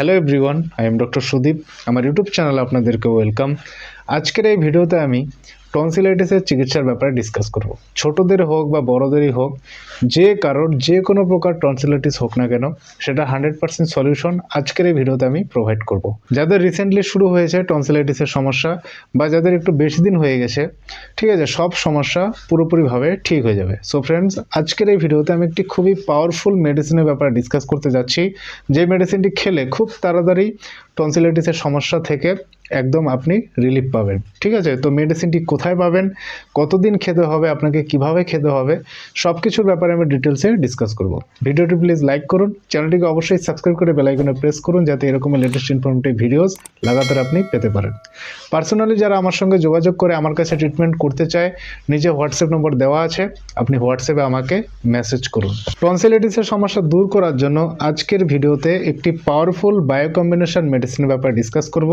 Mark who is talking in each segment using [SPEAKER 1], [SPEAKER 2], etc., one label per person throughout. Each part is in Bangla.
[SPEAKER 1] Hello everyone, I am doctor Sudip. আমার ইউটিউব চ্যানেলে আপনাদেরকে ওয়েলকাম। আজকের এই ভিডিওতে আমি টনসিলাইটিসের চিকিৎসার ব্যাপারে ডিসকাস করব। ছোটদের হোক বা বড়দেরই হোক, যে কারোর যে কোনো প্রকার টনসিলাইটিস হোক না কেন, সেটা 100% সলিউশন আজকের এই ভিডিওতে আমি প্রোভাইড করব। যাদের রিসেন্টলি শুরু হয়েছে টনসিলাইটিসের সমস্যা বা যাদের একটু বেশি দিন হয়ে গেছে, ঠিক আছে, সব সমস্যা পুরোপুরিভাবে ঠিক হয়ে যাবে। সো ফ্রেন্ডস, আজকের এই ভিডিওতে আমি একটি খুবই পাওয়ারফুল মেডিসিনের ব্যাপারে ডিসকাস করতে যাচ্ছি, যে মেডিসিনটি খেলে খুব তাড়াতাড়ি টনসিলাইটিসের সমস্যা থেকে একদম আপনি রিলিফ পাবেন। ঠিক আছে, তো মেডিসিনটি কোথায় পাবেন, কতদিন খেতে হবে, আপনাকে কিভাবে খেতে হবে, সব কিছুর ব্যাপারে আমি ডিটেলসে ডিসকাস করব। ভিডিওটি প্লিজ লাইক করুন, চ্যানেলটিকে অবশ্যই সাবস্ক্রাইব করে বেল আইকনে প্রেস করুন, যাতে এরকমের লেটেস্ট ইনফরমেটিভ ভিডিওস লাগাতার আপনি পেতে পারেন। পার্সোনালি যারা আমার সঙ্গে যোগাযোগ করে আমার কাছে ট্রিটমেন্ট করতে চায়, নিজে হোয়াটসঅ্যাপ নম্বর দেওয়া আছে, আপনি হোয়াটসঅ্যাপে আমাকে মেসেজ করুন। টনসিলাইটিসের সমস্যা দূর করার জন্য আজকের ভিডিওতে একটি পাওয়ারফুল বায়ো কম্বিনেশন মেডিসিনের ব্যাপারে ডিসকাস করব।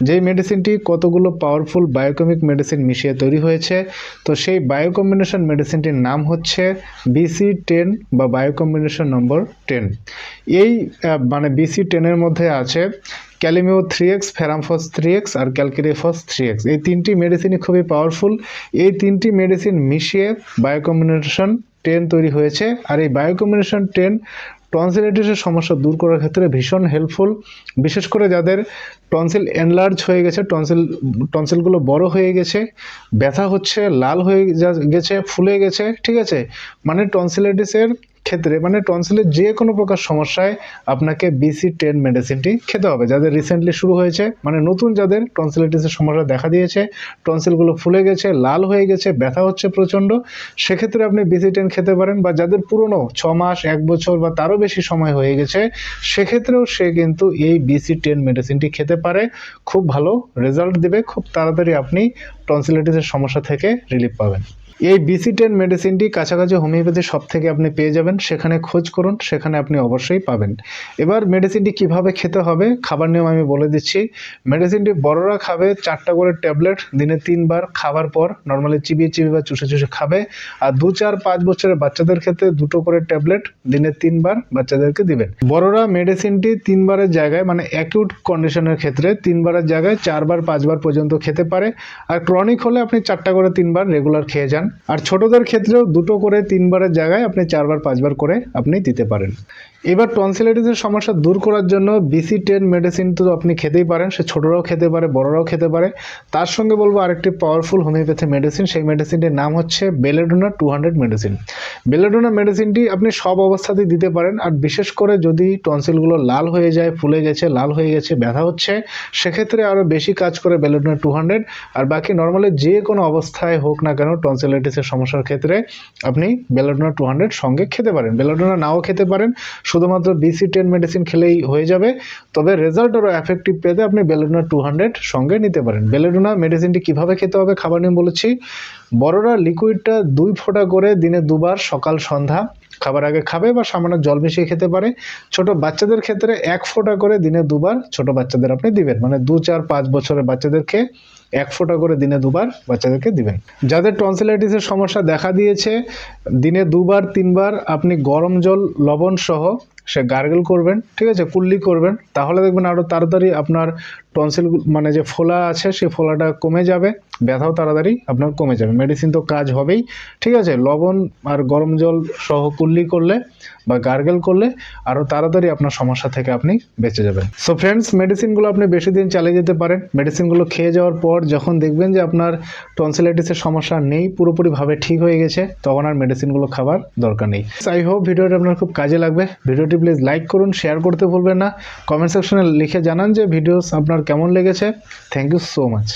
[SPEAKER 1] যেই মেডিসিনটি কতগুলো পাওয়ারফুল বায়োকেমিক মেডিসিন মিশিয়ে তৈরি হয়েছে। তো সেই বায়ো কম্বিনেশন মেডিসিনটির নাম হচ্ছে BC10 বা বায়ো কম্বিনেশন নম্বর 10। এই BC10-এর মধ্যে আছে ক্যালিমিও 3x, ফেরামফস 3x আর ক্যালকেরিফস 3x। এই তিনটি মেডিসিনই খুবই পাওয়ারফুল। এই তিনটি মেডিসিন মিশিয়ে বায়ো কম্বিনেশন 10 তৈরি হয়েছে। আর এই বায়ো কম্বিনেশন 10 টনসিলাইটিসের সমস্যা দূর করার ক্ষেত্রে ভীষণ হেল্পফুল। বিশেষ করে যাদের টনসিল এনলার্জ হয়ে গেছে, টনসিলগুলো বড় হয়ে গেছে, ব্যথা হচ্ছে, লাল হয়ে গেছে, ফুলে গেছে, ঠিক আছে, টনসিলাইটিসের ক্ষেত্রে টনসিলের যে কোনো প্রকার সমস্যায় আপনাকে BC10 মেডিসিনটি খেতে হবে। যাদের রিসেন্টলি শুরু হয়েছে, নতুন যাদের টনসিলাইটিসের সমস্যা দেখা দিয়েছে, টনসিলগুলো ফুলে গেছে, লাল হয়ে গেছে, ব্যথা হচ্ছে প্রচণ্ড, সেক্ষেত্রে আপনি BC10 খেতে পারেন। বা যাদের পুরনো 6 মাস, 1 বছর বা তারও বেশি সময় হয়ে গেছে, সেক্ষেত্রেও সে কিন্তু এই BC10 মেডিসিনটি খেতে পারে। খুব ভালো রেজাল্ট দেবে, খুব তাড়াতাড়ি আপনি টনসিলাইটিসের সমস্যা থেকে রিলিফ পাবেন। এই BC10 মেডিসিনটি কাছাকাছি হোমিওপ্যাথি শপ থেকে আপনি পেয়ে যাবেন, সেখানে খোঁজ করুন, সেখানে আপনি অবশ্যই পাবেন। এবার মেডিসিনটি কিভাবে খেতে হবে, খাবার নিয়ম আমি বলে দিচ্ছি। মেডিসিনটি বড়রা খাবে 4টা করে ট্যাবলেট দিনে 3 বার, খাবার পর নর্মালি চিবিয়ে বা চুষে খাবে। আর 2, 4, 5 বছরের বাচ্চাদের ক্ষেত্রে 2টো করে ট্যাবলেট দিনে 3 বার বাচ্চাদেরকে দিবেন। বড়রা মেডিসিনটি 3 বারের জায়গায় অ্যাকিউট কন্ডিশনের ক্ষেত্রে 3 বারের জায়গায় 4 বার 5 বার পর্যন্ত খেতে পারে। আর ক্রনিক হলে আপনি 4টা করে 3 বার রেগুলার খেয়ে যান। আর ছোটদের ক্ষেত্রেও 2টো করে 3 বারের জায়গায় আপনি 4 বার 5 বার করে আপনি দিতে পারেন। এবার টনসিলাইটিসের সমস্যা দূর করার জন্য BC10 মেডিসিন তো আপনি খেতেই পারেন, সে ছোটরাও খেতে পারে, বড়রাও খেতে পারে। তার সঙ্গে বলবো আরেকটি পাওয়ারফুল হোমিওপ্যাথি মেডিসিন, সেই মেডিসিনটির নাম হচ্ছে বেলেডোনা 200 মেডিসিন। বেলেডোনা মেডিসিনটি আপনি সব অবস্থাতেই দিতে পারেন। আর বিশেষ করে যদি টনসিলগুলো লাল হয়ে যায়, ফুলে গেছে, লাল হয়ে গেছে, ব্যথা হচ্ছে, সেক্ষেত্রে আরও বেশি কাজ করে বেলেডোনা 200। আর বাকি নর্মালি যে কোনো অবস্থায় হোক না কেন টনসিলাইটিসের সমস্যার ক্ষেত্রে আপনি বেলেডোনা 200 সঙ্গে খেতে পারেন। বেলেডোনা নাও খেতে পারেন, শুধুমাত্র BC10 মেডিসিন খেলেই হয়ে যাবে। তবে রেজাল্ট আরও এফেক্টিভ পেতে আপনি বেলেডোনা 200 সঙ্গে নিতে পারেন। বেলেডোনা মেডিসিনটি কিভাবে খেতে হবে খাবার নিয়ে বলেছি। বড়রা লিকুইডটা 2 ফোঁটা করে দিনে 2 বার সকাল সন্ধ্যা খাবার আগে খাবে বা সামান্য জল মিশিয়ে খেতে পারে। ছোট বাচ্চাদের ক্ষেত্রে 1 ফোঁটা করে দিনে 2 বার ছোট বাচ্চাদের আপনি দিবেন। 2, 4, 5 বছরের বাচ্চাদেরকে 1 ফোঁটা করে দিনে 2 বার বাচ্চাদেরকে দিবেন। যাদের টনসিলাইটিসের সমস্যা দেখা দিয়েছে, দিনে 2 বার 3 বার আপনি গরম জল লবণ সহ সে গার্গল করবেন, ঠিক আছে, কুল্লি করবেন, তাহলে দেখবেন আরও তাড়াতাড়ি আপনার টনসিল যে ফোলা আছে সেই ফোলাটা কমে যাবে, ব্যথাও তাড়াতাড়ি আপনার কমে যাবে। মেডিসিন তো কাজ হবেই, ঠিক আছে, লবণ আর গরম জল সহ কুল্লি করলে বা গার্গল করলে আরও তাড়াতাড়ি আপনার সমস্যা থেকে আপনি বেঁচে যাবেন। সো ফ্রেন্ডস, মেডিসিনগুলো আপনি বেশি দিন চালিয়ে যেতে পারেন। মেডিসিনগুলো খেয়ে যাওয়ার পর যখন দেখবেন যে আপনার টনসিলাইটিসের সমস্যা নেই, পুরোপুরিভাবে ঠিক হয়ে গেছে, তখন আর মেডিসিনগুলো খাবার দরকার নেই। আই হোপ ভিডিওটা আপনার খুব কাজে লাগবে। ভিডিওটি প্লিজ লাইক করুন, শেয়ার করতে ভুলবেন না। কমেন্ট সেকশনে লিখে জানান যে ভিডিওস আপনার কেমন লেগেছে। Thank you so much.